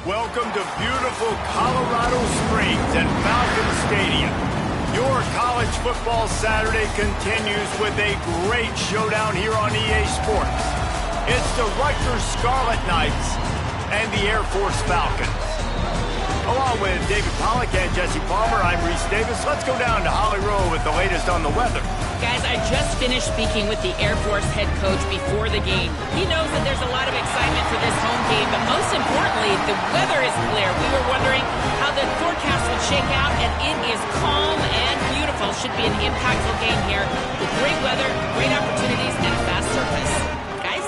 Welcome to beautiful Colorado Springs and Falcon Stadium. Your college football Saturday continues with a great showdown here on EA Sports. It's the Rutgers Scarlet Knights and the Air Force Falcons. Along with David Pollack and Jesse Palmer, I'm Reese Davis. Let's go down to Holly Rowe with the latest on the weather. Guys, I just finished speaking with the Air Force head coach before the game. He knows that there's a lot of excitement for this home game, but most importantly, the weather is clear. We were wondering how the forecast would shake out, and it is calm and beautiful. Should be an impactful game here with great weather, great opportunities, and a fast surface. Guys?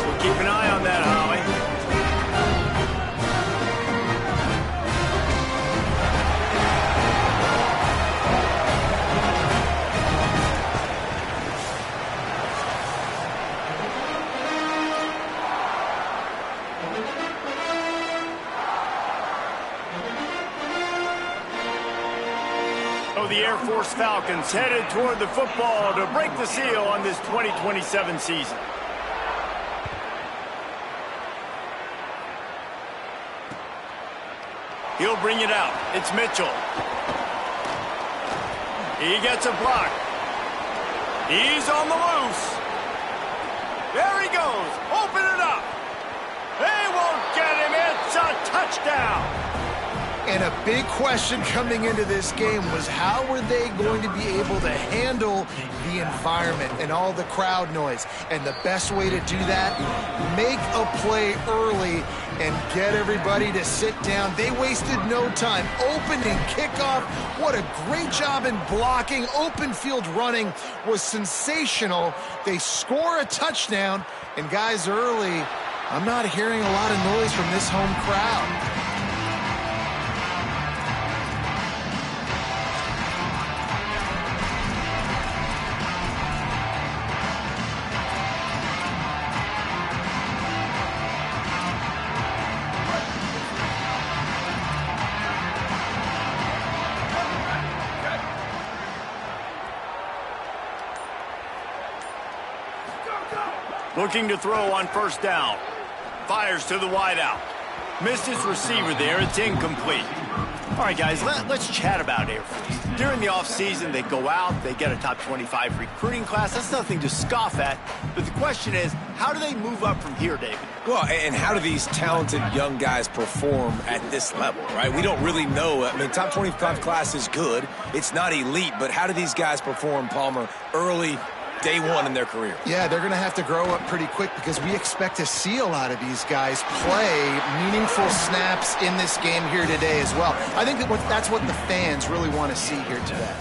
We'll keep an eye on that, Holly. The Air Force Falcons headed toward the football to break the seal on this 2027 season. He'll bring it out. It's Mitchell. He gets a block. He's on the loose. There he goes. Open it up. They won't get him. It's a touchdown. And a big question coming into this game was how were they going to be able to handle the environment and all the crowd noise? And the best way to do that, make a play early and get everybody to sit down. They wasted no time. Opening kickoff, what a great job in blocking. Open field running was sensational. They score a touchdown, and guys, early, I'm not hearing a lot of noise from this home crowd. Looking to throw on first down. Fires to the wideout. Missed his receiver there. It's incomplete. All right, guys, let's chat about Air Force. During the offseason, they go out, they get a top 25 recruiting class. That's nothing to scoff at. But the question is, how do they move up from here, David? Well, and how do these talented young guys perform at this level, right? We don't really know. I mean, top 25 class is good. It's not elite, but how do these guys perform, Palmer, early day one in their career? Yeah, they're going to have to grow up pretty quick because we expect to see a lot of these guys play meaningful snaps in this game here today as well. I think that's what the fans really want to see here today.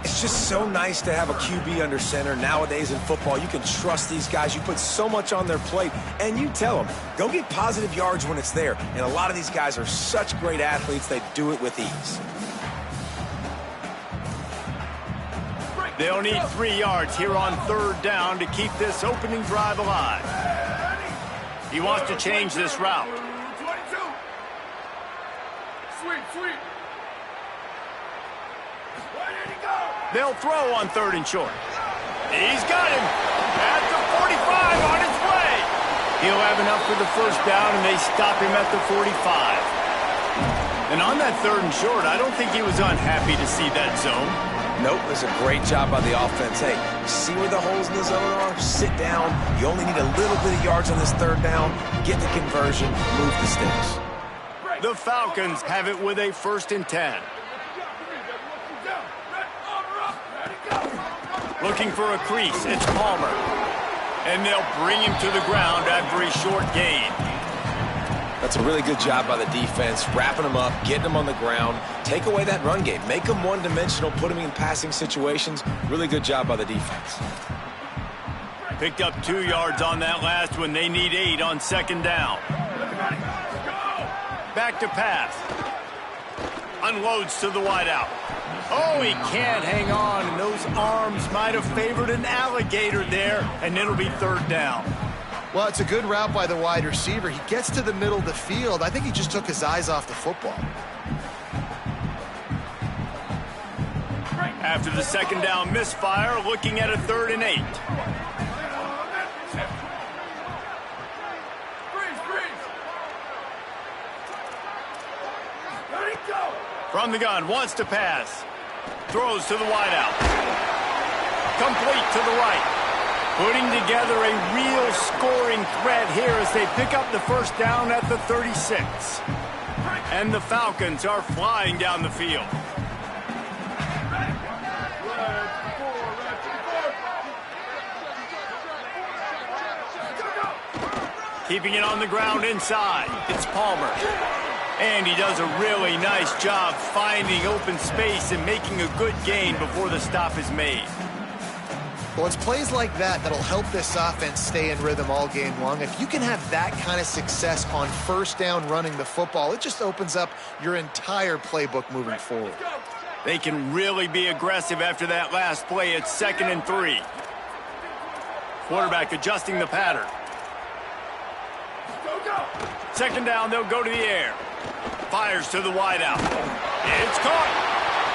It's just so nice to have a QB under center. Nowadays in football, you can trust these guys. You put so much on their plate, and you tell them, go get positive yards when it's there. And a lot of these guys are such great athletes, they do it with ease. They'll need 3 yards here on third down to keep this opening drive alive. He wants to change this route. 22. Sweet. Where did he go? They'll throw on third and short. He's got him at the 45 on his way. He'll have enough for the first down, and they stop him at the 45. And on that third and short, I don't think he was unhappy to see that zone. Nope, it was a great job by the offense. Hey, see where the holes in the zone are? Sit down. You only need a little bit of yards on this third down. Get the conversion. Move the sticks. The Falcons have it with a 1st and 10. Looking for a crease. It's Palmer. And they'll bring him to the ground after a short gain. That's a really good job by the defense, wrapping them up, getting them on the ground. Take away that run game. Make them one-dimensional, put them in passing situations. Really good job by the defense. Picked up 2 yards on that last one. They need 8 on second down. Back to pass. Unloads to the wideout. Oh, he can't hang on, and those arms might have favored an alligator there, and it'll be third down. Well, it's a good route by the wide receiver. He gets to the middle of the field. I think he just took his eyes off the football. After the second down misfire, looking at a 3rd and 8. From the gun, wants to pass. Throws to the wideout. Complete to the right. Putting together a real scoring threat here as they pick up the first down at the 36. And the Falcons are flying down the field. Keeping it on the ground inside. It's Palmer. And he does a really nice job finding open space and making a good gain before the stop is made. Well, it's plays like that that'll help this offense stay in rhythm all game long. If you can have that kind of success on first down running the football, it just opens up your entire playbook moving forward. They can really be aggressive after that last play. It's 2nd and 3. Quarterback adjusting the pattern. 2nd down, they'll go to the air. Fires to the wideout. It's caught.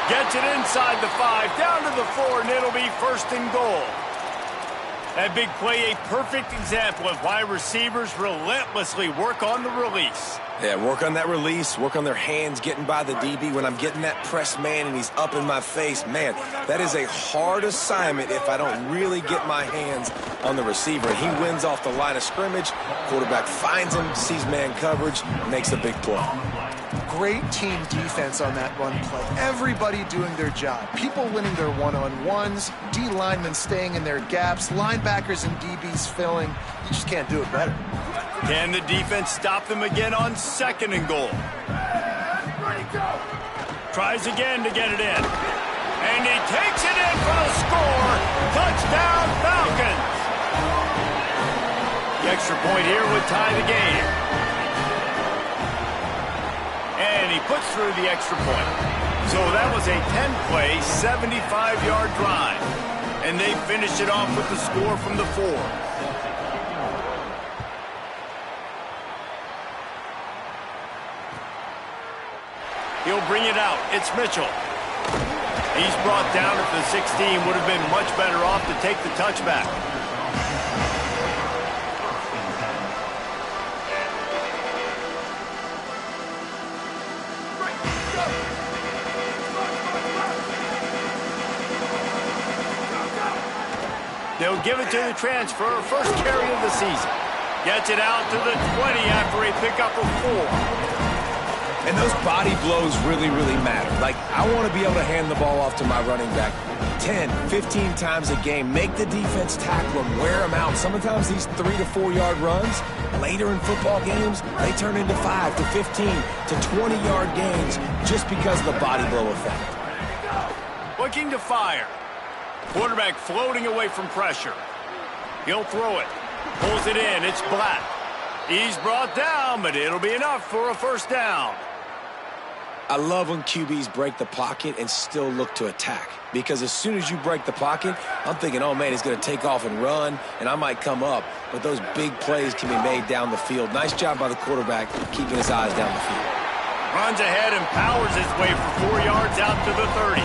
Gets it inside the 5, down to the 4, and it'll be 1st and goal. That big play, a perfect example of why receivers relentlessly work on the release. Yeah, work on that release, work on their hands getting by the DB. When I'm getting that press man and he's up in my face, man, that is a hard assignment if I don't really get my hands on the receiver. And he wins off the line of scrimmage. Quarterback finds him, sees man coverage, makes a big play. Great team defense on that run play. Everybody doing their job. People winning their one-on-ones, D linemen staying in their gaps, linebackers and DBs filling. You just can't do it better. Can the defense stop them again on 2nd and goal? Tries again to get it in. And he takes it in for the score. Touchdown, Falcons. The extra point here would tie the game. And he puts through the extra point. So that was a 10-play, 75-yard drive. And they finished it off with the score from the 4. He'll bring it out. It's Mitchell. He's brought down at the 16. Would have been much better off to take the touchback. They'll give it to the transfer, first carry of the season. Gets it out to the 20 after a pickup of 4. And those body blows really, really matter. Like, I want to be able to hand the ball off to my running back 10, 15 times a game. Make the defense tackle them, wear them out. Sometimes these 3 to 4 yard runs, later in football games, they turn into 5 to 15 to 20-yard gains just because of the body blow effect. Looking to fire. Quarterback floating away from pressure. He'll throw it. Pulls it in. It's Black. He's brought down, but it'll be enough for a first down. I love when QBs break the pocket and still look to attack. Because as soon as you break the pocket, I'm thinking, oh, man, he's going to take off and run, and I might come up. But those big plays can be made down the field. Nice job by the quarterback keeping his eyes down the field. Runs ahead and powers his way for 4 yards out to the 30.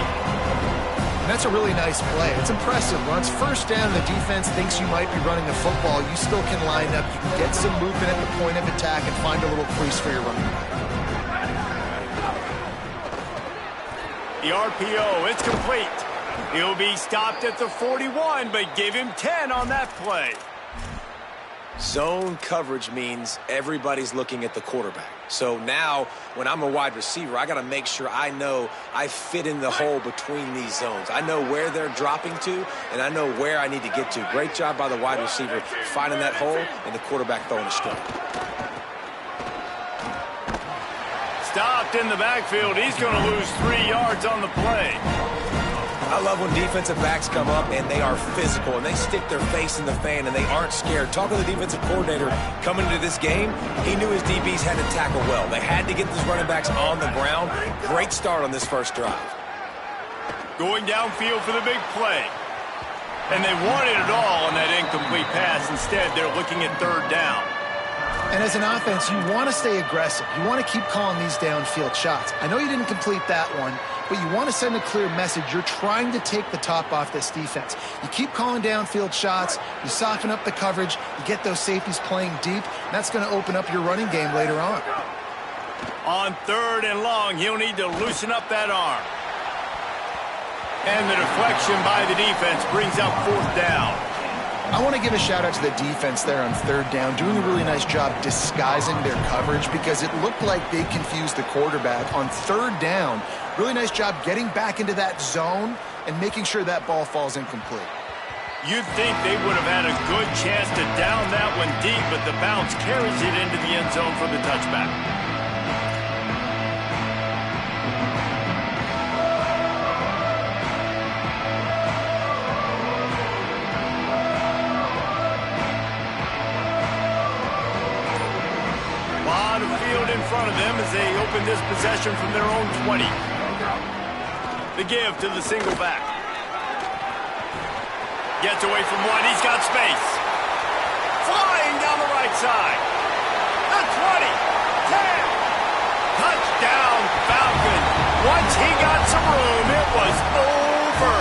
And that's a really nice play. It's impressive. Once first down, the defense thinks you might be running the football. You still can line up. You can get some movement at the point of attack and find a little crease for your running back. The RPO, it's complete. He'll be stopped at the 41, but give him 10 on that play. Zone coverage means everybody's looking at the quarterback. So now, when I'm a wide receiver, I got to make sure I know I fit in the hole between these zones. I know where they're dropping to, and I know where I need to get to. Great job by the wide receiver finding that hole, and the quarterback throwing a strike. Stopped in the backfield. He's going to lose 3 yards on the play. I love when defensive backs come up and they are physical and they stick their face in the fan and they aren't scared. Talking to the defensive coordinator coming into this game, he knew his DBs had to tackle well. They had to get these running backs on the ground. Great start on this first drive. Going downfield for the big play. And they wanted it all on that incomplete pass. Instead, they're looking at 3rd down. And as an offense, you want to stay aggressive. You want to keep calling these downfield shots. I know you didn't complete that one, but you want to send a clear message. You're trying to take the top off this defense. You keep calling downfield shots. You soften up the coverage. You get those safeties playing deep. And that's going to open up your running game later on. On 3rd and long, he'll need to loosen up that arm. And the deflection by the defense brings up 4th down. I want to give a shout out to the defense there on 3rd down, doing a really nice job disguising their coverage because it looked like they confused the quarterback on 3rd down. Really nice job getting back into that zone and making sure that ball falls incomplete. You'd think they would have had a good chance to down that one deep, but the bounce carries it into the end zone for the touchback. In front of them as they open this possession from their own 20. The give to the single back. Gets away from one. He's got space. Flying down the right side. The 20. 10. Touchdown, Falcon. Once he got some room, it was over.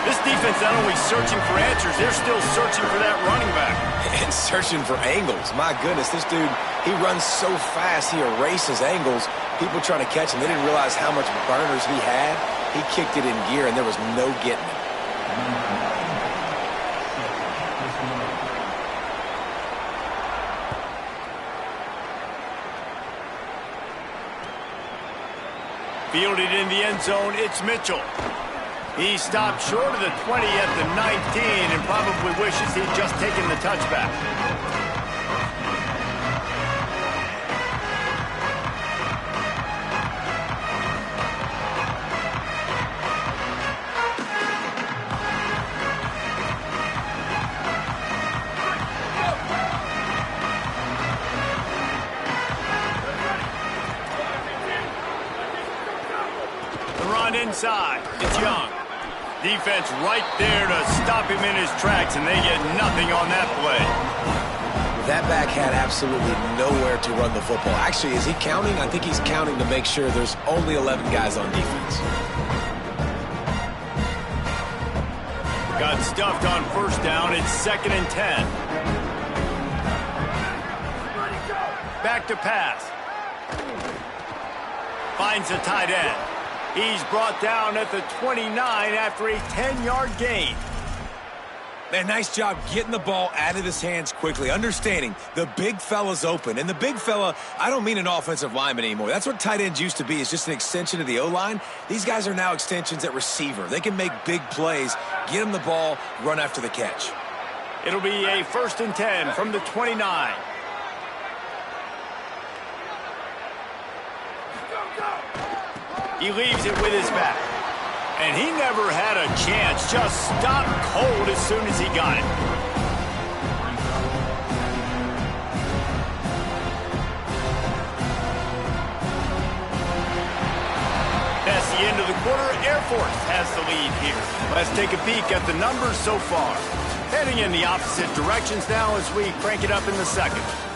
This defense not only searching for answers, they're still searching for that running back. And searching for angles. My goodness, this dude, he runs so fast, he erases angles. People trying to catch him, they didn't realize how much burners he had. He kicked it in gear, and there was no getting it. Fielded in the end zone, it's Mitchell. He stopped short of the 20 at the 19 and probably wishes he'd just taken the touchback. The run inside. It's Young. Defense right there to stop him in his tracks, and they get nothing on that play. That back had absolutely nowhere to run the football. Actually, is he counting? I think he's counting to make sure there's only 11 guys on defense. Got stuffed on 1st down. It's 2nd and 10. Back to pass. Finds a tight end. He's brought down at the 29 after a 10-yard gain. Man, nice job getting the ball out of his hands quickly, understanding the big fella's open. And the big fella, I don't mean an offensive lineman anymore. That's what tight ends used to be, is just an extension of the O-line. These guys are now extensions at receiver. They can make big plays, get him the ball, run after the catch. It'll be a 1st and 10 from the 29. He leaves it with his back. And he never had a chance. Just stopped cold as soon as he got it. That's the end of the quarter. Air Force has the lead here. Let's take a peek at the numbers so far. Heading in the opposite directions now as we crank it up in the 2nd.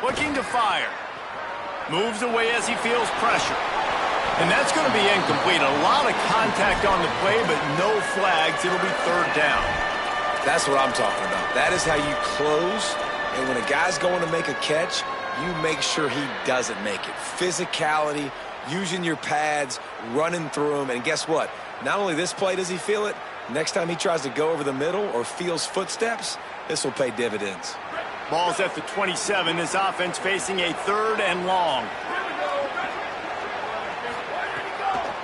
Looking to fire. Moves away as he feels pressure. And that's going to be incomplete. A lot of contact on the play, but no flags. It'll be 3rd down. That's what I'm talking about. That is how you close. And when a guy's going to make a catch, you make sure he doesn't make it. Physicality, using your pads, running through them. And guess what? Not only this play does he feel it, next time he tries to go over the middle or feels footsteps, this will pay dividends. Ball's at the 27. This offense facing a 3rd and long.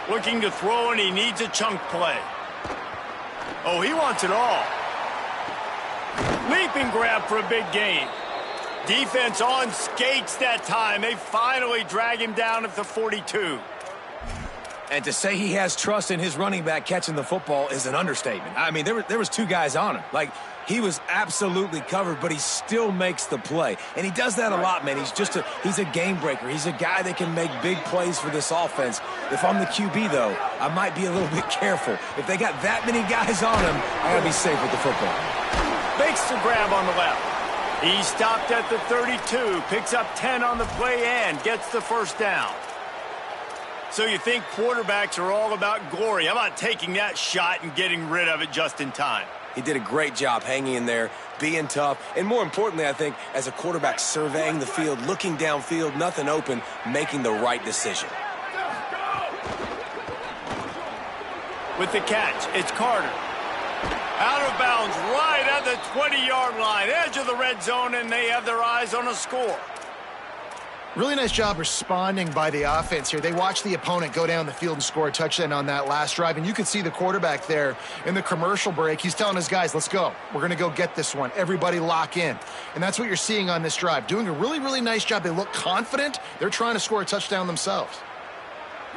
Looking to throw, and he needs a chunk play. Oh, he wants it all. Leaping grab for a big gain. Defense on skates that time. They finally drag him down at the 42. And to say he has trust in his running back catching the football is an understatement. I mean, there was two guys on him. Like, he was absolutely covered, but he still makes the play. And he does that a lot, man. He's a game breaker. He's a guy that can make big plays for this offense. If I'm the QB, though, I might be a little bit careful. If they got that many guys on him, I got to be safe with the football. Makes the grab on the left. He stopped at the 32, picks up 10 on the play and gets the first down. So you think quarterbacks are all about glory. How about taking that shot and getting rid of it just in time? He did a great job hanging in there, being tough, and more importantly, I think, as a quarterback, surveying the field, looking downfield, nothing open, making the right decision. With the catch, it's Carter. Out of bounds, right at the 20-yard line, edge of the red zone, and they have their eyes on a score. Really nice job responding by the offense here. They watched the opponent go down the field and score a touchdown on that last drive, and you could see the quarterback there in the commercial break. He's telling his guys, let's go. We're going to go get this one. Everybody lock in. And that's what you're seeing on this drive. Doing a really, really nice job. They look confident. They're trying to score a touchdown themselves.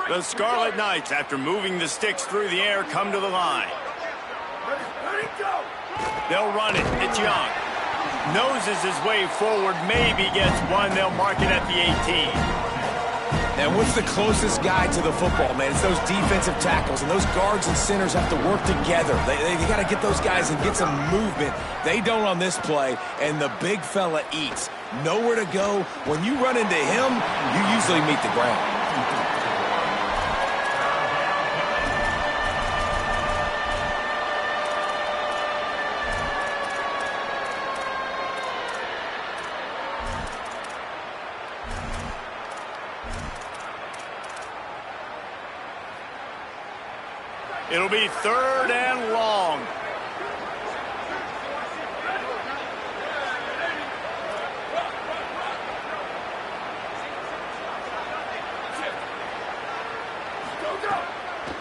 The Scarlet Knights, after moving the sticks through the air, come to the line. Ready, go! They'll run it. It's Young. Noses his way forward, maybe gets one. They'll mark it at the 18. And what's the closest guy to the football, man? It's those defensive tackles, and those guards and centers have to work together. They got to get those guys and get some movement. They don't on this play, and the big fella eats. Nowhere to go. When you run into him, you usually meet the ground. It'll be 3rd and long.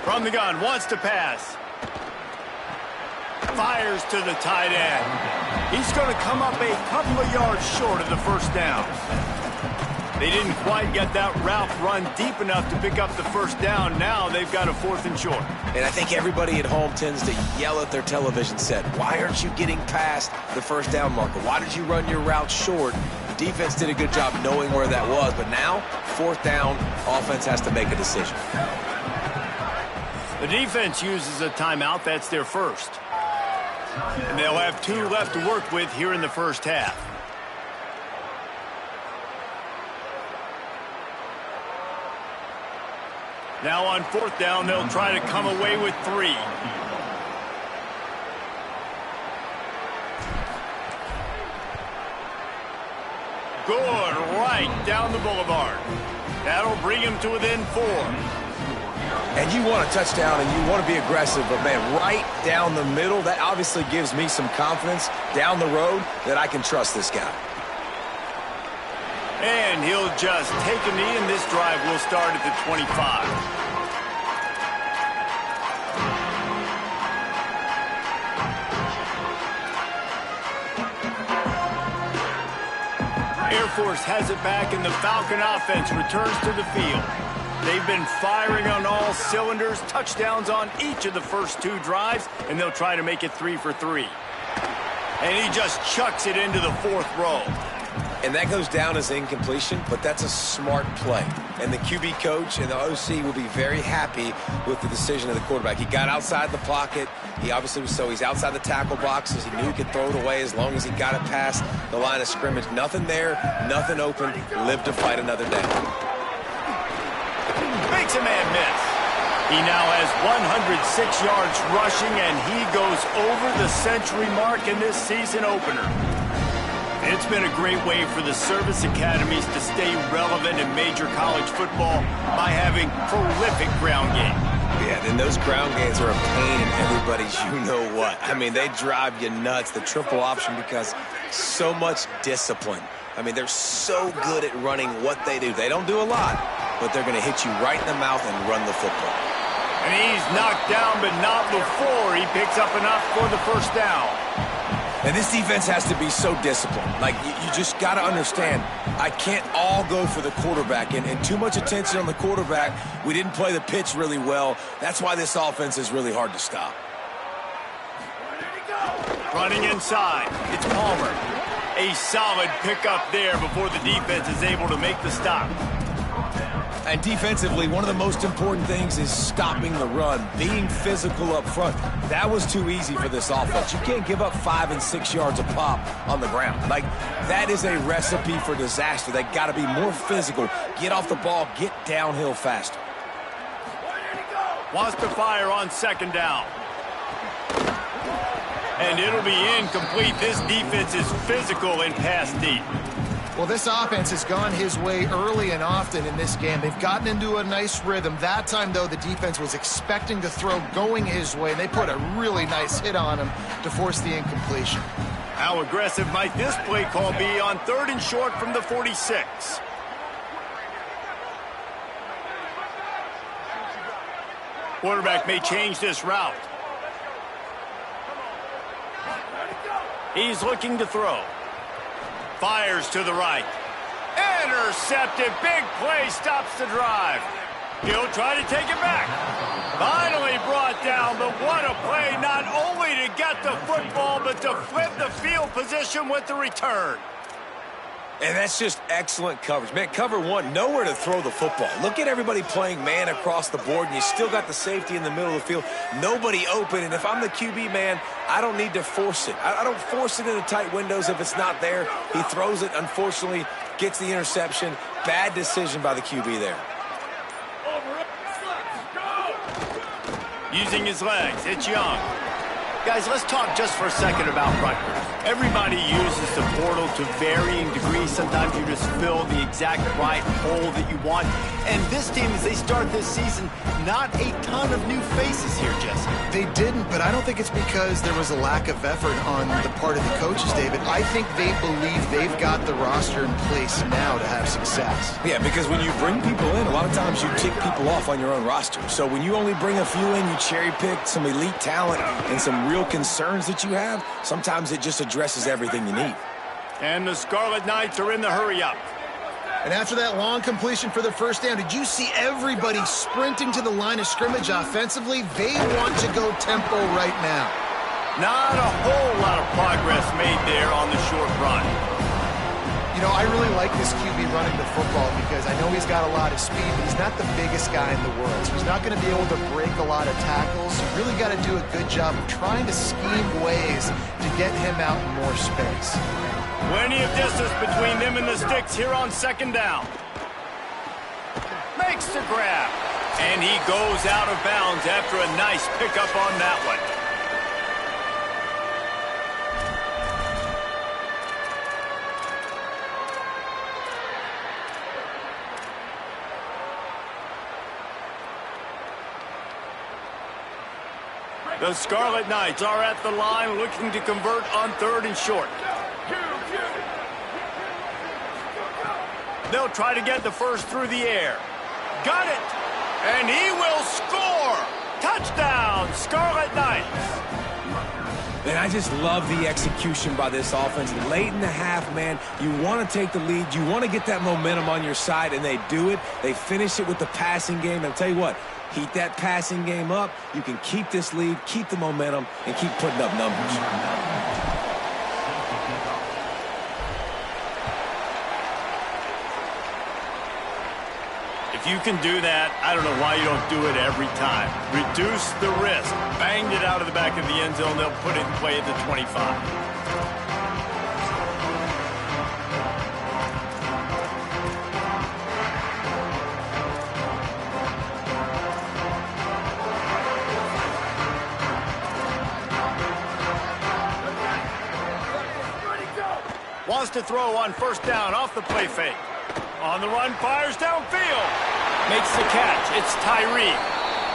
From the gun, wants to pass. Fires to the tight end. He's going to come up a couple of yards short of the first down. They didn't quite get that route run deep enough to pick up the first down. Now they've got a 4th and short. And I think everybody at home tends to yell at their television set, why aren't you getting past the first down marker? Why did you run your route short? The defense did a good job knowing where that was, but now, 4th down, offense has to make a decision. The defense uses a timeout. That's their first. And they'll have 2 left to work with here in the first half. Now on 4th down, they'll try to come away with 3. Good, right down the boulevard. That'll bring him to within 4. And you want a touchdown and you want to be aggressive, but man, right down the middle, that obviously gives me some confidence down the road that I can trust this guy. And he'll just take a knee, and this drive will start at the 25. Air Force has it back, and the Falcon offense returns to the field. They've been firing on all cylinders, touchdowns on each of the first 2 drives, and they'll try to make it 3 for 3. And he just chucks it into the 4th row. And that goes down as incompletion, but that's a smart play. And the QB coach and the OC will be very happy with the decision of the quarterback. He got outside the pocket. He obviously was he's outside the tackle boxes. He knew he could throw it away as long as he got it past the line of scrimmage. Nothing there, nothing open. Live to fight another day. Makes a man miss. He now has 106 yards rushing, and he goes over the century mark in this season opener. It's been a great way for the service academies to stay relevant in major college football by having prolific ground game. Yeah, and those ground games are a pain in everybody's you-know-what. I mean, they drive you nuts, the triple option, because so much discipline. I mean, they're so good at running what they do. They don't do a lot, but they're going to hit you right in the mouth and run the football. And he's knocked down, but not before he picks up enough for the first down. And this defense has to be so disciplined. Like, you just got to understand, I can't all go for the quarterback. And too much attention on the quarterback. We didn't play the pitch really well. That's why this offense is really hard to stop. Running inside, it's Palmer. A solid pickup there before the defense is able to make the stop. And defensively, one of the most important things is stopping the run, being physical up front. That was too easy for this offense. You can't give up 5 and 6 yards a pop on the ground. Like, that is a recipe for disaster. They got to be more physical, get off the ball, get downhill faster. Wants to fire on second down. And it'll be incomplete. This defense is physical and pass deep. Well, this offense has gone his way early and often in this game. They've gotten into a nice rhythm. That time, though, the defense was expecting to throw going his way, and they put a really nice hit on him to force the incompletion. How aggressive might this play call be on 3rd and short from the 46? Quarterback may change this route. He's looking to throw. Fires to the right. Intercepted. Big play stops the drive. He'll try to take it back. Finally brought down, but what a play, not only to get the football, but to flip the field position with the return. And that's just excellent coverage. Man, cover one, nowhere to throw the football. Look at everybody playing man across the board, and you still got the safety in the middle of the field. Nobody open, and if I'm the QB, man, I don't need to force it. I don't force it into tight windows if it's not there. He throws it, unfortunately, gets the interception. Bad decision by the QB there. Using his legs, it's Young. Guys, let's talk just for a second about Rutgers. Everybody uses the portal to varying degrees. Sometimes you just fill the exact right hole that you want. And this team, as they start this season, not a ton of new faces here, Jesse. They didn't, but I don't think it's because there was a lack of effort on the part of the coaches, David. I think they believe they've got the roster in place now to have success. Yeah, because when you bring people in, a lot of times you tick people off on your own roster. So when you only bring a few in, you cherry pick some elite talent and some real concerns that you have, sometimes it just addresses everything you need. And the Scarlet Knights are in the hurry-up. And after that long completion for the first down, did you see everybody sprinting to the line of scrimmage offensively? They want to go tempo right now. Not a whole lot of progress made there on the short run. You know, I really like this QB running the football because I know he's got a lot of speed, but he's not the biggest guy in the world. So he's not going to be able to break a lot of tackles. You really got to do a good job of trying to scheme ways to get him out in more space. Plenty of distance between them and the sticks here on second down. Makes the grab. And he goes out of bounds after a nice pickup on that one. The Scarlet Knights are at the line looking to convert on 3rd and short. They'll try to get the first through the air. Got it! And he will score! Touchdown, Scarlet Knights! And I just love the execution by this offense. Late in the half, man, you want to take the lead. You want to get that momentum on your side, and they do it. They finish it with the passing game. And I'll tell you what, heat that passing game up. You can keep this lead, keep the momentum, and keep putting up numbers. If you can do that, I don't know why you don't do it every time. Reduce the risk. Banged it out of the back of the end zone. They'll put it in play at the 25. Wants to throw on first down off the play fake. On the run, fires downfield. Makes the catch. It's Tyree.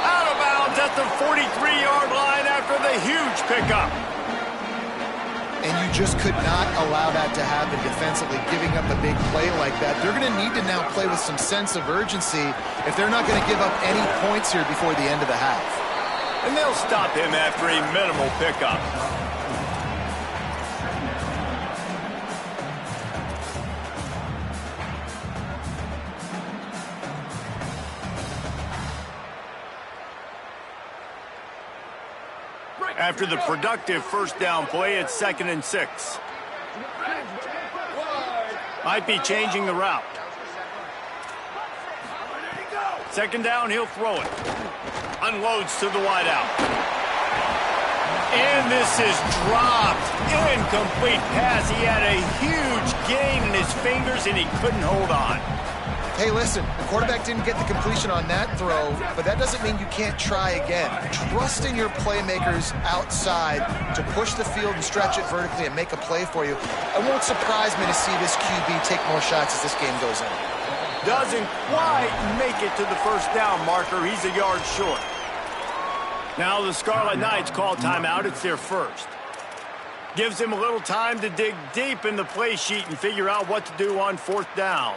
Out of bounds at the 43-yard line after the huge pickup. And you just could not allow that to happen defensively, giving up a big play like that. They're going to need to now play with some sense of urgency if they're not going to give up any points here before the end of the half. And they'll stop him after a minimal pickup. After the productive first down play, it's 2nd and 6. Might be changing the route. 2nd down, he'll throw it. Unloads to the wideout. And this is dropped. Incomplete pass. He had a huge gain in his fingers, and he couldn't hold on. Hey, listen, the quarterback didn't get the completion on that throw, but that doesn't mean you can't try again. Trusting your playmakers outside to push the field and stretch it vertically and make a play for you. It won't surprise me to see this QB take more shots as this game goes on. Doesn't quite make it to the first down marker. He's a yard short. Now the Scarlet Knights call timeout. It's their first. Gives him a little time to dig deep in the play sheet and figure out what to do on 4th down.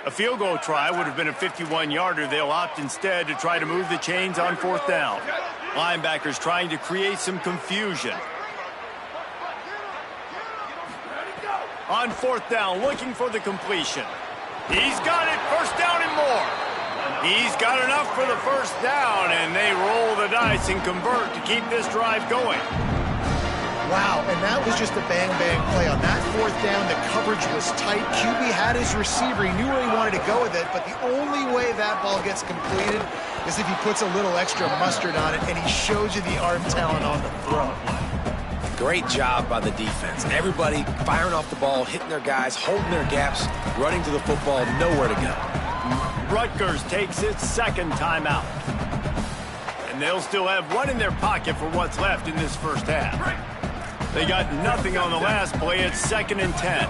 A field goal try would have been a 51-yarder. They'll opt instead to try to move the chains on 4th down. Linebackers trying to create some confusion. On 4th down, looking for the completion. He's got it, 1st down and more. He's got enough for the 1st down, and they roll the dice and convert to keep this drive going. Wow, and that was just a bang-bang play. On that 4th down, the coverage was tight. QB had his receiver. He knew where he wanted to go with it, but the only way that ball gets completed is if he puts a little extra mustard on it, and he shows you the arm talent on the throw. Great job by the defense. Everybody firing off the ball, hitting their guys, holding their gaps, running to the football, nowhere to go. Rutgers takes its 2nd timeout. And they'll still have one in their pocket for what's left in this first half. They got nothing on the last play. It's 2nd and 10.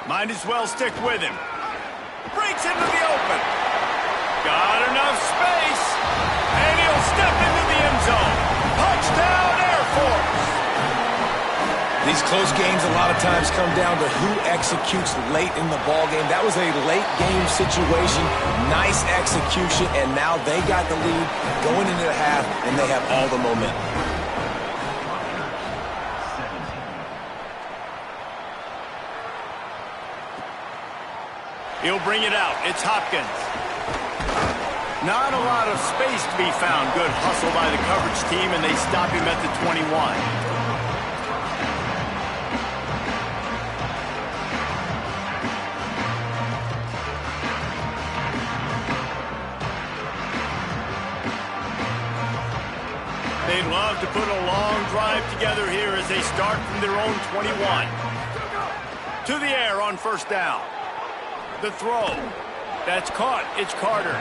Might as well stick with him. Breaks into the open. Got enough space. And he'll step into the end zone. Touchdown, Air Force. These close games a lot of times come down to who executes late in the ball game. That was a late game situation. Nice execution, and now they got the lead going into the half, and they have all the momentum. He'll bring it out. It's Hopkins. Not a lot of space to be found. Good hustle by the coverage team, and they stop him at the 21. They'd love to put a long drive together here as they start from their own 21. To the air on 1st down. The throw. That's caught. It's Carter.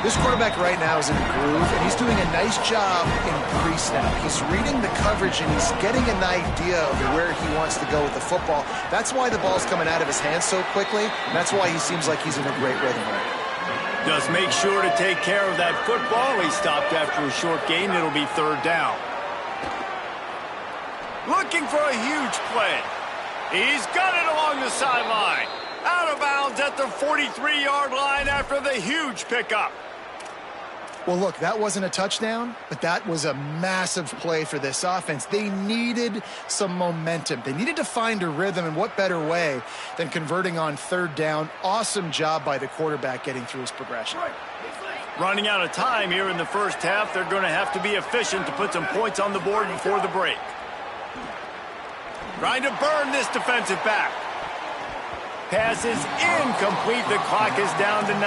This quarterback right now is in the groove, and he's doing a nice job in pre-snap. He's reading the coverage, and he's getting an idea of where he wants to go with the football. That's why the ball's coming out of his hands so quickly, and that's why he seems like he's in a great rhythm right now. Just make sure to take care of that football. He stopped after a short gain. It'll be 3rd down. Looking for a huge play. He's got it along the sideline. Out of bounds at the 43-yard line after the huge pickup. Well, look, that wasn't a touchdown, but that was a massive play for this offense. They needed some momentum. They needed to find a rhythm, and what better way than converting on 3rd down. Awesome job by the quarterback getting through his progression. Running out of time here in the first half. They're going to have to be efficient to put some points on the board before the break. Trying to burn this defensive back. Pass is incomplete. The clock is down to 9.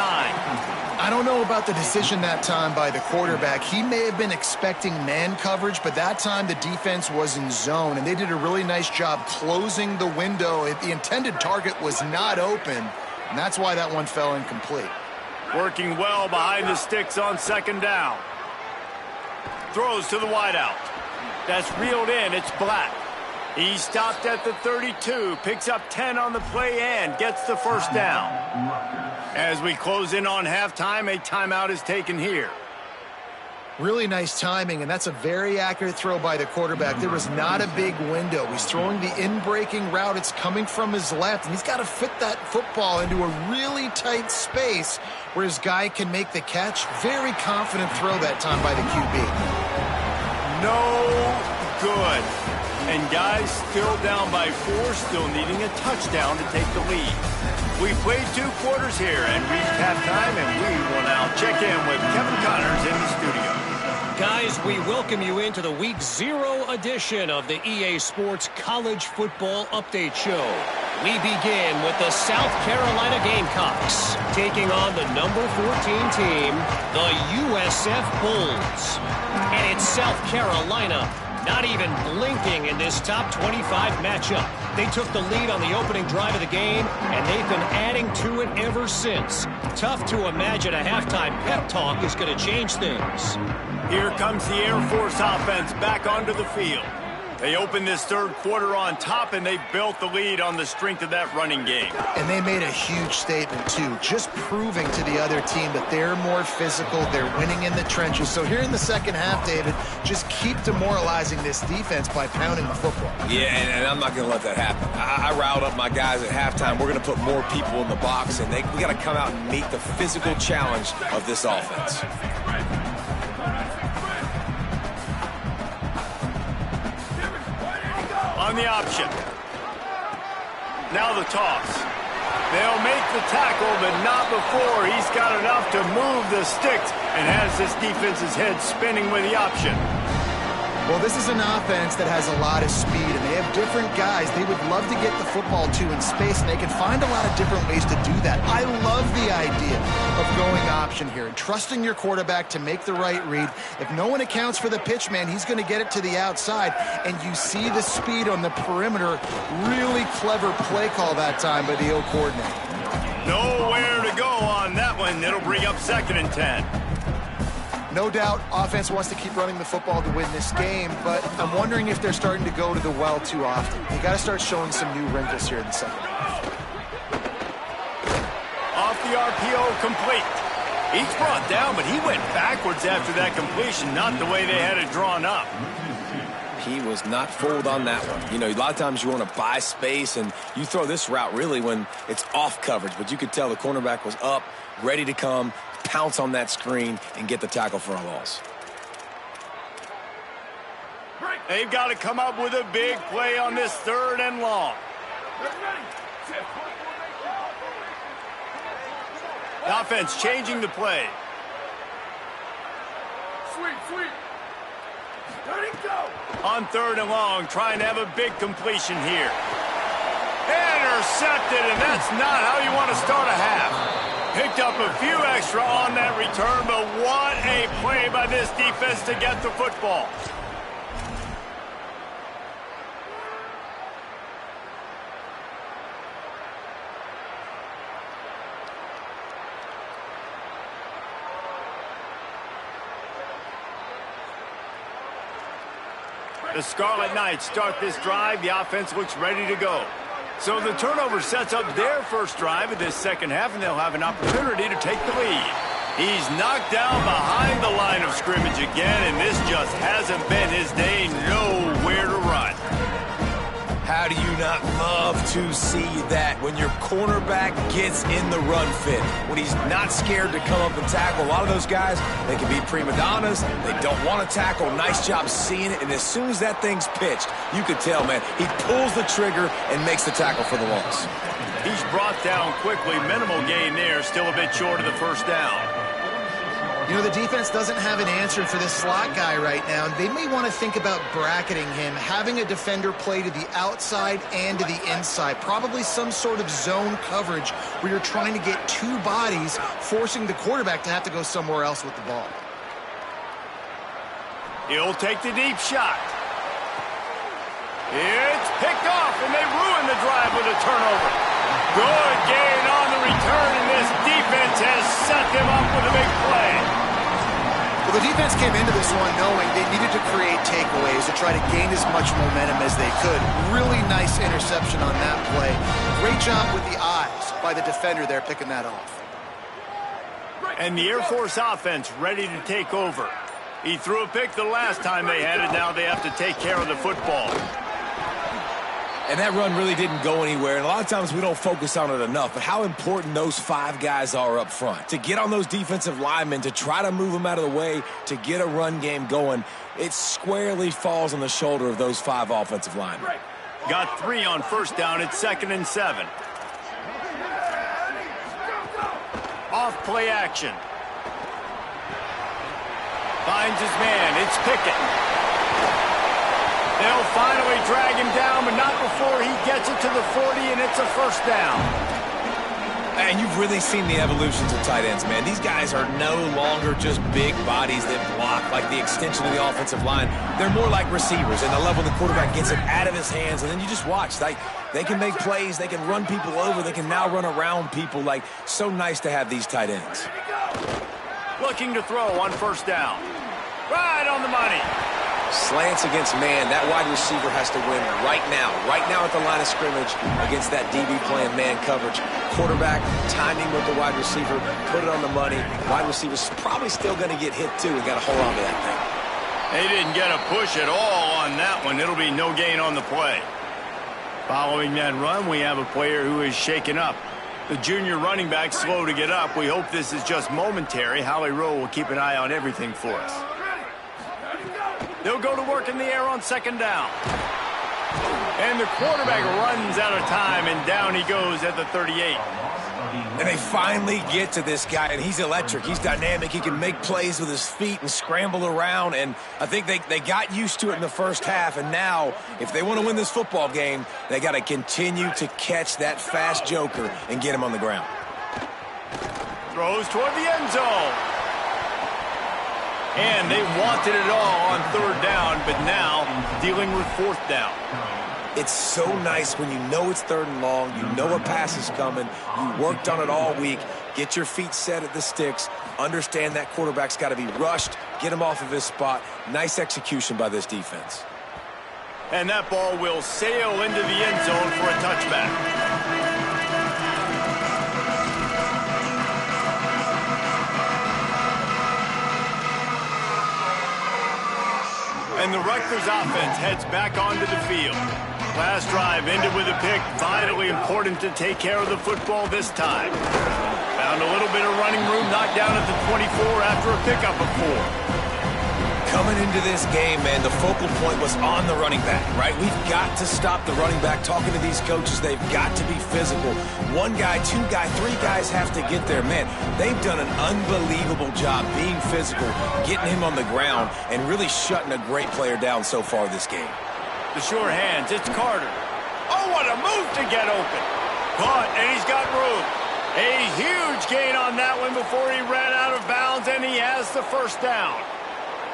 I don't know about the decision that time by the quarterback. He may have been expecting man coverage, but that time the defense was in zone, and they did a really nice job closing the window. The intended target was not open, and that's why that one fell incomplete. Working well behind the sticks on 2nd down. Throws to the wideout. That's reeled in. It's Black. He stopped at the 32, picks up 10 on the play and gets the 1st down. As we close in on halftime, a timeout is taken here. Really nice timing, and that's a very accurate throw by the quarterback. There was not a big window. He's throwing the in-breaking route. It's coming from his left, and he's got to fit that football into a really tight space where his guy can make the catch. Very confident throw that time by the QB. No good. And guys, still down by 4, still needing a touchdown to take the lead. We played 2 quarters here and reached halftime, and we will now check in with Kevin Connors in the studio. Guys, we welcome you into the Week 0 edition of the EA Sports College Football Update Show. We begin with the South Carolina Gamecocks taking on the number 14 team, the USF Bulls. And it's South Carolina not even blinking in this top 25 matchup. They took the lead on the opening drive of the game, and they've been adding to it ever since. Tough to imagine a halftime pep talk is going to change things. Here comes the Air Force offense back onto the field. They opened this 3rd quarter on top, and they built the lead on the strength of that running game. And they made a huge statement, too, just proving to the other team that they're more physical, they're winning in the trenches. So here in the second half, David, just keep demoralizing this defense by pounding the football. Yeah, and I'm not going to let that happen. I riled up my guys at halftime. We're going to put more people in the box, and we got to come out and meet the physical challenge of this offense. On the option. Now the toss. They'll make the tackle, but not before he's got enough to move the sticks and has this defense's head spinning with the option. Well, this is an offense that has a lot of speed, and they have different guys they would love to get the football to in space, and they can find a lot of different ways to do that. I love the idea of going option here and trusting your quarterback to make the right read. If no one accounts for the pitch man, he's going to get it to the outside, and you see the speed on the perimeter. Really clever play call that time by the O coordinator. Nowhere to go on that one. It'll bring up 2nd and 10. No doubt, offense wants to keep running the football to win this game, but I'm wondering if they're starting to go to the well too often. They got to start showing some new wrinkles here in the second half. Off the RPO, complete. He's brought down, but he went backwards after that completion, not the way they had it drawn up. He was not fooled on that one. You know, a lot of times you want to buy space, and you throw this route really when it's off coverage, but you could tell the cornerback was up, ready to come, pounce on that screen, and get the tackle for a loss. They've got to come up with a big play on this 3rd and long. The offense changing the play. Sweet. Let it go. On 3rd and long, trying to have a big completion here. Intercepted, and that's not how you want to start a half. Picked up a few extra on that return, but what a play by this defense to get the football. The Scarlet Knights start this drive. The offense looks ready to go. So the turnover sets up their first drive of this second half, and they'll have an opportunity to take the lead. He's knocked down behind the line of scrimmage again, and this just hasn't been his day. Nowhere to run. How do you not love to see that when your cornerback gets in the run fit? When he's not scared to come up and tackle. A lot of those guys, they can be prima donnas. They don't want to tackle. Nice job seeing it. And as soon as that thing's pitched, you could tell, man, he pulls the trigger and makes the tackle for the loss. He's brought down quickly. Minimal gain there. Still a bit short of the first down. You know, the defense doesn't have an answer for this slot guy right now. They may want to think about bracketing him, having a defender play to the outside and to the inside. Probably some sort of zone coverage where you're trying to get 2 bodies, forcing the quarterback to have to go somewhere else with the ball. He'll take the deep shot. It's picked off, and they ruin the drive with a turnover. Good gain on the return, and this defense has set them up with a big play. Well, the defense came into this one knowing they needed to create takeaways to try to gain as much momentum as they could. Really nice interception on that play. Great job with the eyes by the defender there picking that off. And the Air Force offense ready to take over. He threw a pick the last time they had it. Now they have to take care of the football. And that run really didn't go anywhere, and a lot of times we don't focus on it enough, but how important those 5 guys are up front. To get on those defensive linemen, to try to move them out of the way, to get a run game going, it squarely falls on the shoulder of those 5 offensive linemen. Got 3 on first down at 2nd and 7. Off play action. Finds his man. It's Pickett. They'll finally drag him down, but not before he gets it to the 40, and it's a first down. And you've really seen the evolutions of tight ends, man. These guys are no longer just big bodies that block like the extension of the offensive line. They're more like receivers, and the level the quarterback gets it out of his hands, and then you just watch. They can make plays. They can run people over. They can now run around people. Like, so nice to have these tight ends. Looking to throw on first down. Right on the money. Slants against man. That wide receiver has to win right now at the line of scrimmage against that DB playing man coverage. Quarterback, timing with the wide receiver, put it on the money. Wide receiver's probably still going to get hit too. We got to hold on to that thing. They didn't get a push at all on that one. It'll be no gain on the play. Following that run, we have a player who is shaken up. The junior running back slow to get up. We hope this is just momentary. Howie Rowe will keep an eye on everything for us. They'll go to work in the air on second down. And the quarterback runs out of time, and down he goes at the 38. And they finally get to this guy, and he's electric. He's dynamic. He can make plays with his feet and scramble around, and I think they got used to it in the first half, and now, if they want to win this football game, they got to continue to catch that fast joker and get him on the ground. Throws toward the end zone. And they wanted it all on third down, but now dealing with fourth down. It's so nice when you know it's third and long, you know a pass is coming, you worked on it all week, get your feet set at the sticks, understand that quarterback's got to be rushed, get him off of his spot. Nice execution by this defense. And that ball will sail into the end zone for a touchback. And the Rutgers offense heads back onto the field. Last drive ended with a pick. Vitally important to take care of the football this time. Found a little bit of running room, knocked down at the 24 after a pickup of 4. Coming into this game, man, the focal point was on the running back, right? We've got to stop the running back. Talking to these coaches, they've got to be physical. 1 guy, 2 guy, 3 guys have to get there. Man, they've done an unbelievable job being physical, getting him on the ground, and really shutting a great player down so far this game. The sure hands, it's Carter. Oh, what a move to get open. Caught, and he's got room. A huge gain on that one before he ran out of bounds, and he has the first down.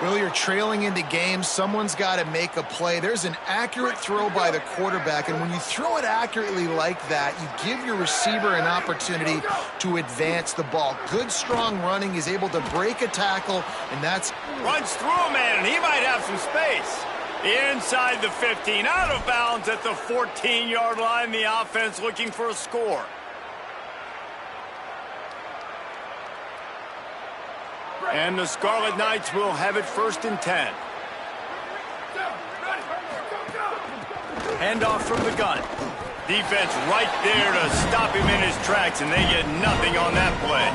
Well, you're trailing into games. Someone's got to make a play. There's an accurate throw by the quarterback, and when you throw it accurately like that, you give your receiver an opportunity to advance the ball. Good, strong running. He's able to break a tackle, and that's... Runs through a man, and he might have some space. Inside the 15, out of bounds at the 14-yard line. The offense looking for a score. And the Scarlet Knights will have it 1st and 10. Handoff from the gun. Defense right there to stop him in his tracks, and they get nothing on that play.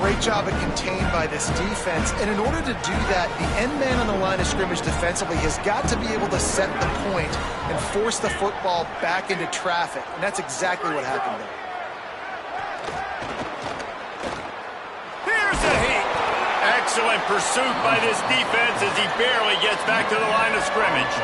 Great job of contained by this defense. And in order to do that, the end man on the line of scrimmage defensively has got to be able to set the point and force the football back into traffic. And that's exactly what happened there. Excellent pursuit by this defense as he barely gets back to the line of scrimmage.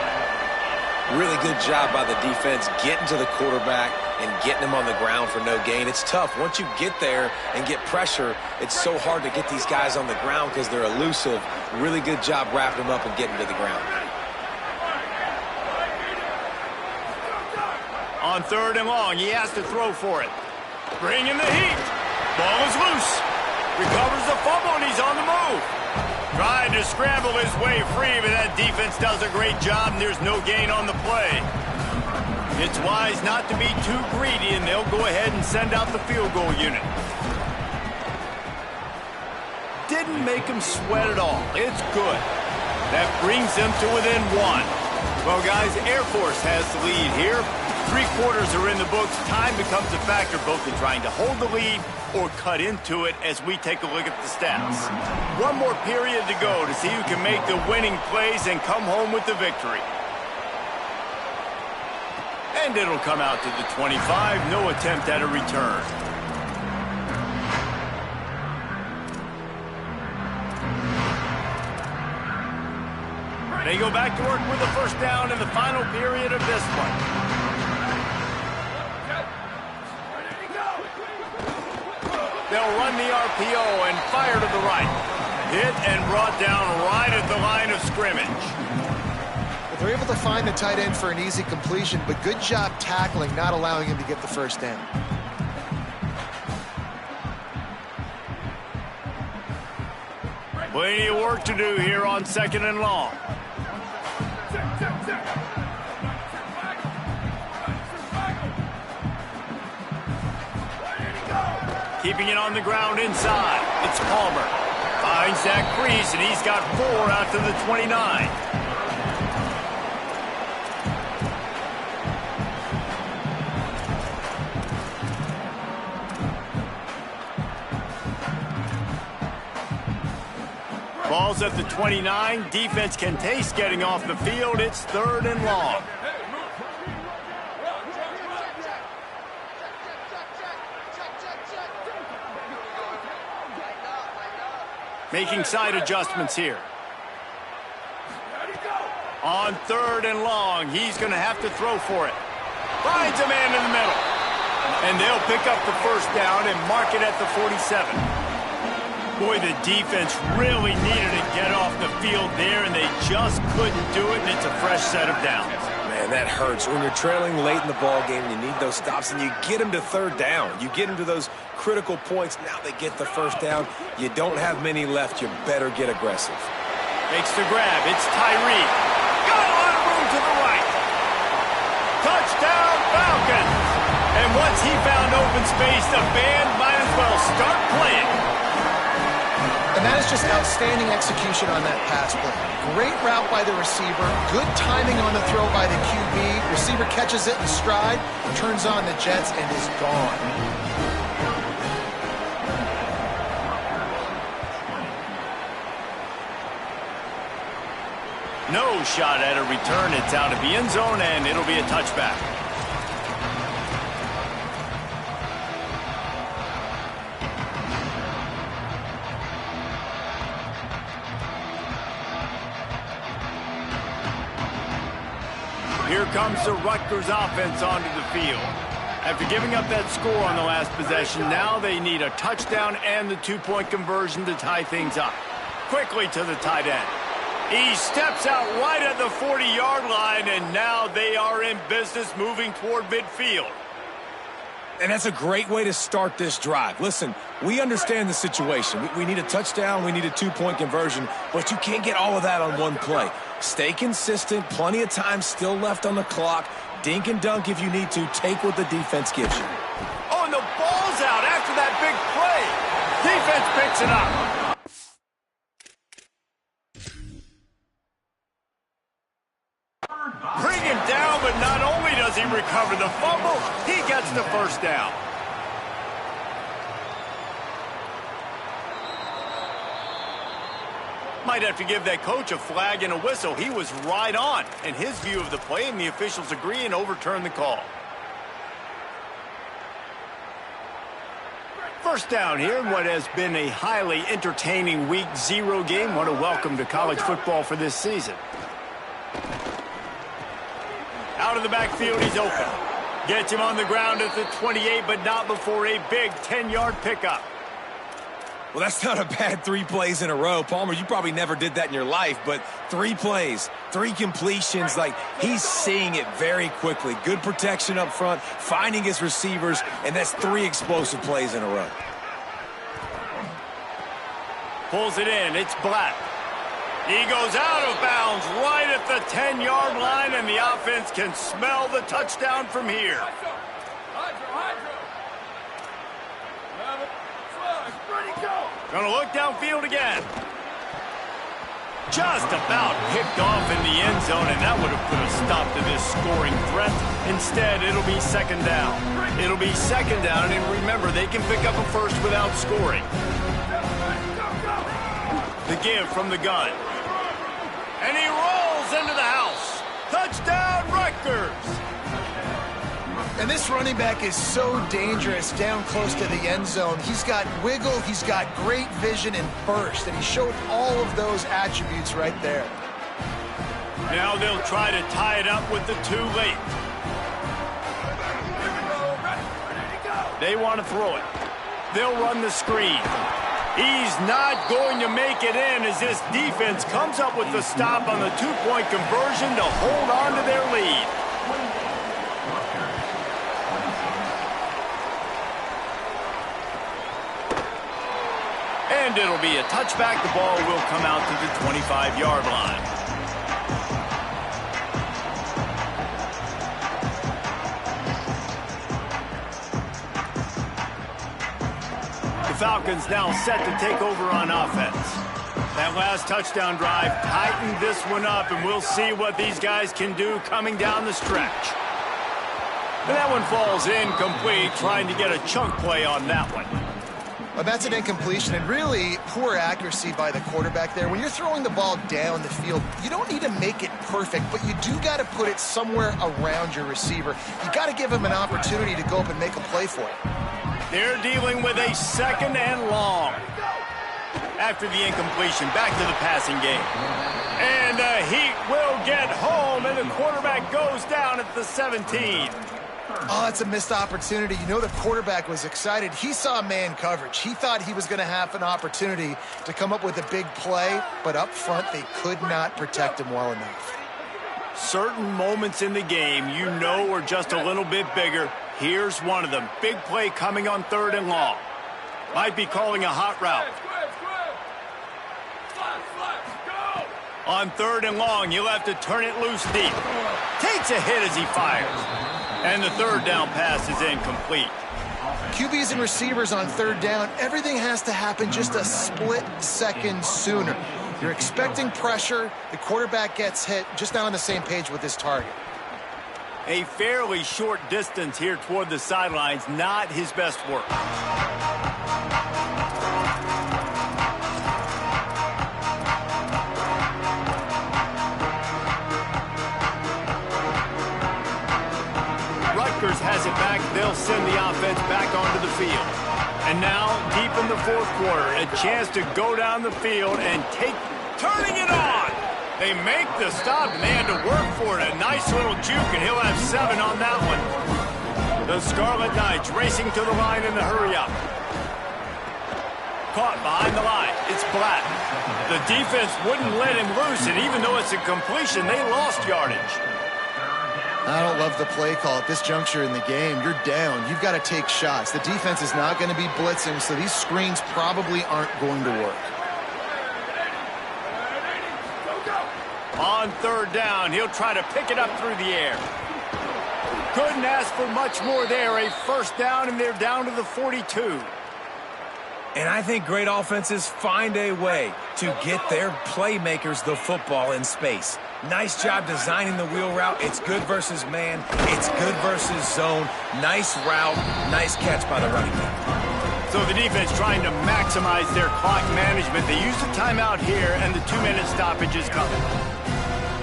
Really good job by the defense getting to the quarterback and getting him on the ground for no gain. It's tough. Once you get there and get pressure, it's so hard to get these guys on the ground because they're elusive. Really good job wrapping them up and getting to the ground. On 3rd and long, he has to throw for it. Bringing the heat. Ball is loose. Recovers the fumble, and he's on the move. Trying to scramble his way free, but that defense does a great job, and there's no gain on the play. It's wise not to be too greedy, and they'll go ahead and send out the field goal unit. Didn't make him sweat at all. It's good. That brings them to within 1. Well, guys, Air Force has the lead here. 3 quarters are in the books. Time becomes a factor both in trying to hold the lead or cut into it as we take a look at the stats. 1 more period to go to see who can make the winning plays and come home with the victory. And it'll come out to the 25. No attempt at a return. They go back to work with a first down in the final period of this one. They'll run the RPO and fire to the right. Hit and brought down right at the line of scrimmage. Well, they're able to find the tight end for an easy completion, but good job tackling, not allowing him to get the first down. Plenty of work to do here on 2nd and long. Keeping it on the ground inside. It's Palmer. Finds that crease, and he's got 4 out to the 29. Ball's at the 29. Defense can taste getting off the field. It's 3rd and long. Making side adjustments here. On 3rd and long, he's going to have to throw for it. Finds a man in the middle. And they'll pick up the first down and mark it at the 47. Boy, the defense really needed to get off the field there, and they just couldn't do it, and it's a fresh set of downs. Man, that hurts. When you're trailing late in the ball game, you need those stops, and you get them to 3rd down. You get them to those critical points. Now they get the first down. You don't have many left. You better get aggressive. Makes the grab. It's Tyree. Got a lot of room to the right. Touchdown, Falcons. And once he found open space, the band might as well start playing. And that is just outstanding execution on that pass play. Great route by the receiver, good timing on the throw by the QB. Receiver catches it in stride, turns on the jets, and is gone. No shot at a return. It's out of the end zone, and it'll be a touchback. Here comes the Rutgers offense onto the field. After giving up that score on the last possession, now they need a touchdown and the 2-point conversion to tie things up. Quickly to the tight end. He steps out right at the 40-yard line, and now they are in business moving toward midfield. And that's a great way to start this drive. Listen, we understand the situation. We need a touchdown. We need a 2-point conversion, but you can't get all of that on one play. Stay consistent. Plenty of time still left on the clock. Dink and dunk if you need to. Take what the defense gives you. Oh, and the ball's out after that big play. Defense picks it up. Bring him down, but not only does he recover the fumble, he gets the first down. Might have to give that coach a flag and a whistle. He was right on in his view of the play, and the officials agree and overturn the call. First down here in what has been a highly entertaining Week 0 game. What a welcome to college football for this season. Out of the backfield, he's open. Gets him on the ground at the 28, but not before a big 10-yard pickup. Well, that's not a bad 3 plays in a row. Palmer, you probably never did that in your life, but 3 plays, 3 completions, like he's seeing it very quickly. Good protection up front, finding his receivers, and that's 3 explosive plays in a row. Pulls it in. It's Black. He goes out of bounds right at the 10-yard line, and the offense can smell the touchdown from here. Gonna look downfield again. Just about picked off in the end zone, and that would have put a stop to this scoring threat. Instead, it'll be second down. It'll be second down, and remember, they can pick up a first without scoring. The give from the gun. And he rolls into the house. Touchdown, Rutgers! And this running back is so dangerous down close to the end zone. He's got wiggle, he's got great vision and burst, and he showed all of those attributes right there. Now they'll try to tie it up with the too late. They want to throw it. They'll run the screen. He's not going to make it in as this defense comes up with the stop on the two-point conversion to hold on to their lead. And it'll be a touchback. The ball will come out to the 25-yard line. The Falcons now set to take over on offense. That last touchdown drive tightened this one up, and we'll see what these guys can do coming down the stretch. And that one falls incomplete, trying to get a chunk play on that one. Well, that's an incompletion, and really poor accuracy by the quarterback there. When you're throwing the ball down the field, you don't need to make it perfect, but you do got to put it somewhere around your receiver. You got to give him an opportunity to go up and make a play for it. They're dealing with a second and long. After the incompletion, back to the passing game. And the Heat will get home, and the quarterback goes down at the 17. Oh, that's a missed opportunity. You know the quarterback was excited. He saw man coverage. He thought he was going to have an opportunity to come up with a big play, but up front they could not protect him well enough. Certain moments in the game you know are just a little bit bigger. Here's one of them. Big play coming on third and long. Might be calling a hot route. On third and long, you'll have to turn it loose deep. Takes a hit as he fires. And the third down pass is incomplete. QBs and receivers on third down, everything has to happen just a split second sooner. You're expecting pressure, the quarterback gets hit, just not on the same page with his target. A fairly short distance here toward the sidelines, not his best work. Rutgers has it back. They'll send the offense back onto the field. And now, deep in the fourth quarter, a chance to go down the field and turning it on. They make the stop, and they had to work for it. A nice little juke, and he'll have 7 on that one. The Scarlet Knights racing to the line in the hurry-up. Caught behind the line. It's Black. The defense wouldn't let him loose, and even though it's a completion, they lost yardage. I don't love the play call at this juncture in the game. You're down. You've got to take shots. The defense is not going to be blitzing, so these screens probably aren't going to work. On third down, he'll try to pick it up through the air. Couldn't ask for much more there. A first down, and they're down to the 42. And I think great offenses find a way to get their playmakers the football in space. Nice job designing the wheel route. It's good versus man. It's good versus zone. Nice route. Nice catch by the running back. So the defense trying to maximize their clock management. They use the timeout here, and the 2-minute stoppage is coming.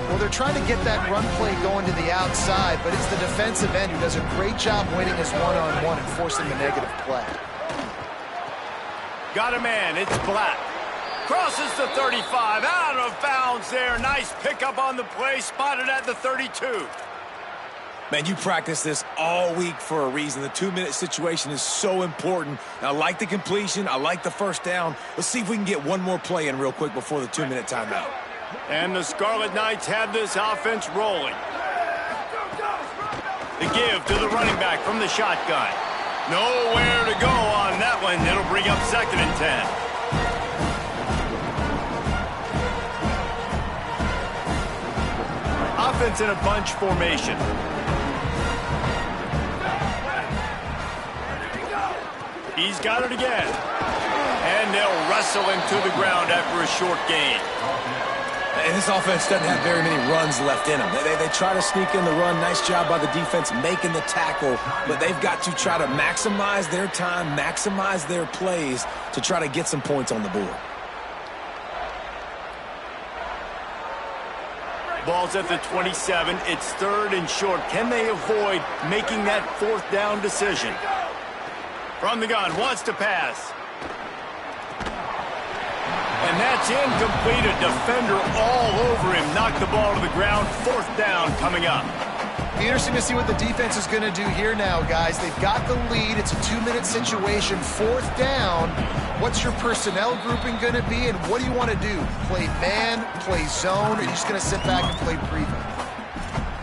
Well, they're trying to get that run play going to the outside, but it's the defensive end who does a great job winning his one-on-one and forcing the negative play. Got a man. It's Black. Crosses the 35. Out of bounds there. Nice pickup on the play. Spotted at the 32. Man, you practice this all week for a reason. The 2-minute situation is so important. I like the completion. I like the first down. Let's see if we can get one more play in real quick before the 2-minute timeout. And the Scarlet Knights have this offense rolling. The give to the running back from the shotgun. Nowhere to go on that one. It'll bring up 2nd and 10. Offense in a bunch formation. He's got it again. And they'll wrestle him to the ground after a short gain. And this offense doesn't have very many runs left in them. They try to sneak in the run. Nice job by the defense making the tackle. But they've got to try to maximize their time, maximize their plays to try to get some points on the board. Ball's at the 27. It's 3rd and short. Can they avoid making that 4th down decision? From the gun, wants to pass. And that's incomplete. A defender all over him. Knocked the ball to the ground. 4th down coming up. Be interesting to see what the defense is going to do here now, guys. They've got the lead. It's a 2-minute situation. 4th down. What's your personnel grouping going to be, and what do you want to do? Play man, play zone, or are you just going to sit back and play prevent?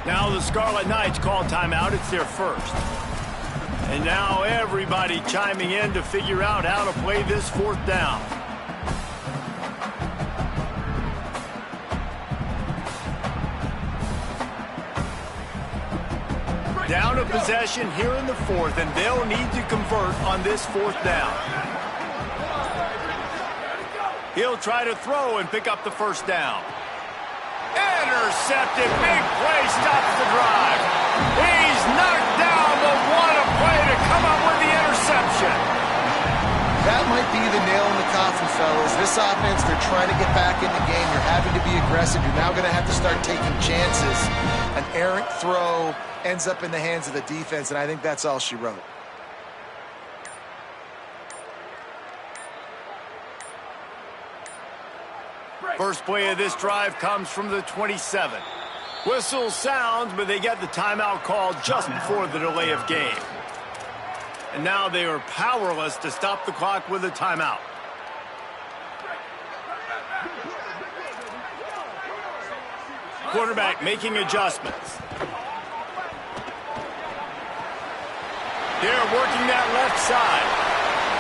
Now the Scarlet Knights call timeout. It's their first. And now everybody chiming in to figure out how to play this 4th down. Down a possession here in the 4th, and they'll need to convert on this 4th down. He'll try to throw and pick up the 1st down. Intercepted. Big play stops the drive. He's knocked down, but what a play to come up with the interception. That might be the nail in the coffin, fellas. This offense, they're trying to get back in the game. You're having to be aggressive. You're now going to have to start taking chances. An errant throw ends up in the hands of the defense, and I think that's all she wrote. First play of this drive comes from the 27. Whistle sounds, but they get the timeout called just before the delay of game. And now they are powerless to stop the clock with a timeout. Quarterback making adjustments. They're working that left side.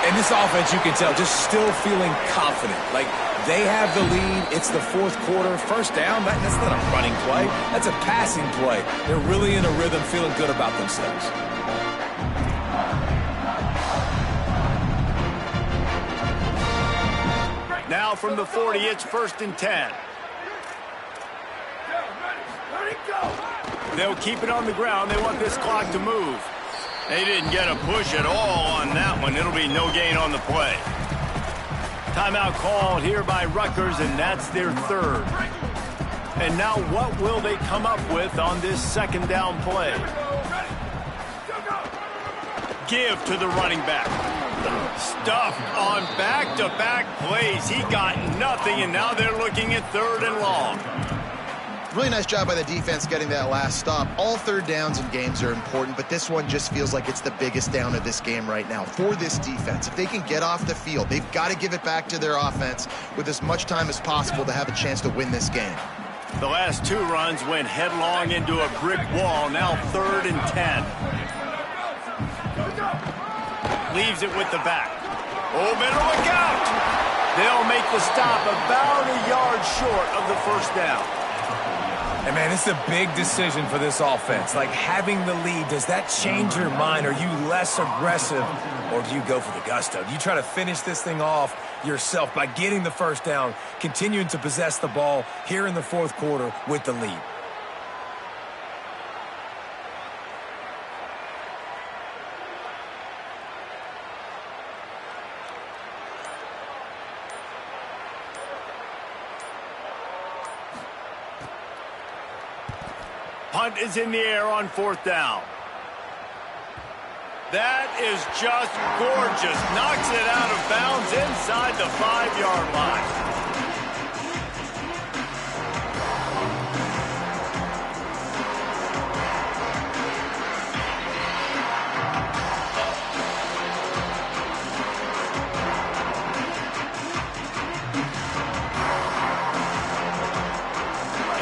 And this offense, you can tell, just still feeling confident. Like, they have the lead. It's the 4th quarter. 1st down, that's not a running play. That's a passing play. They're really in a rhythm, feeling good about themselves. Now from the 40, it's 1st and 10. They'll keep it on the ground. They want this clock to move. They didn't get a push at all on that one. It'll be no gain on the play. Timeout called here by Rutgers, and that's their 3rd. And now what will they come up with on this 2nd down play? Give to the running back. Stuffed on back-to-back plays. He got nothing, and now they're looking at 3rd and long. Really nice job by the defense getting that last stop. All 3rd downs in games are important, but this one just feels like it's the biggest down of this game right now for this defense. If they can get off the field, they've got to give it back to their offense with as much time as possible to have a chance to win this game. The last 2 runs went headlong into a brick wall. Now 3rd and 10. Leaves it with the back. Oh, better look out! They'll make the stop about a yard short of the 1st down. And, man, it's a big decision for this offense. Like, having the lead, does that change your mind? Are you less aggressive, or do you go for the gusto? Do you try to finish this thing off yourself by getting the 1st down, continuing to possess the ball here in the 4th quarter with the lead? Punt is in the air on 4th down. That is just gorgeous. Knocks it out of bounds inside the 5-yard line.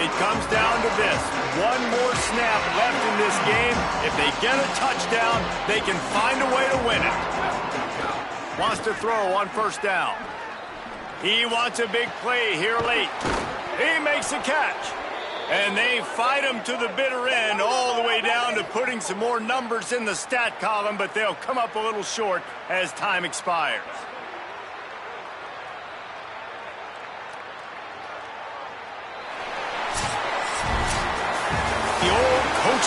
It comes down to this. One more snap left in this game. If they get a touchdown, they can find a way to win it. Wants to throw on 1st down. He wants a big play here late. He makes a catch. And they fight him to the bitter end, all the way down to putting some more numbers in the stat column, but they'll come up a little short as time expires.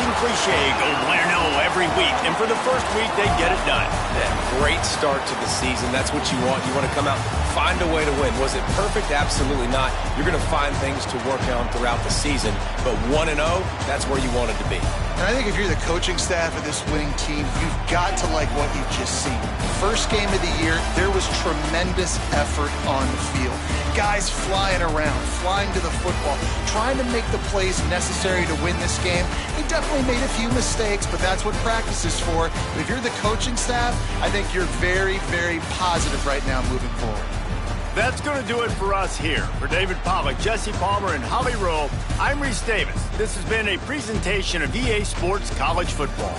old-fashioned cliche, go bueno every week, and for the first week, they get it done. Yeah, great start to the season. That's what you want. You want to come out, find a way to win. Was it perfect? Absolutely not. You're going to find things to work on throughout the season, but 1-0, that's where you wanted to be. And I think if you're the coaching staff of this winning team, you've got to like what you've just seen. First game of the year, there was tremendous effort on the field. Guys flying around, flying to the football, trying to make the plays necessary to win this game. They definitely made a few mistakes, but that's what practice is for. But if you're the coaching staff, I think you're very, very positive right now moving forward. That's going to do it for us here. For David Pollack, Jesse Palmer, and Holly Rowe, I'm Reese Davis. This has been a presentation of EA Sports College Football.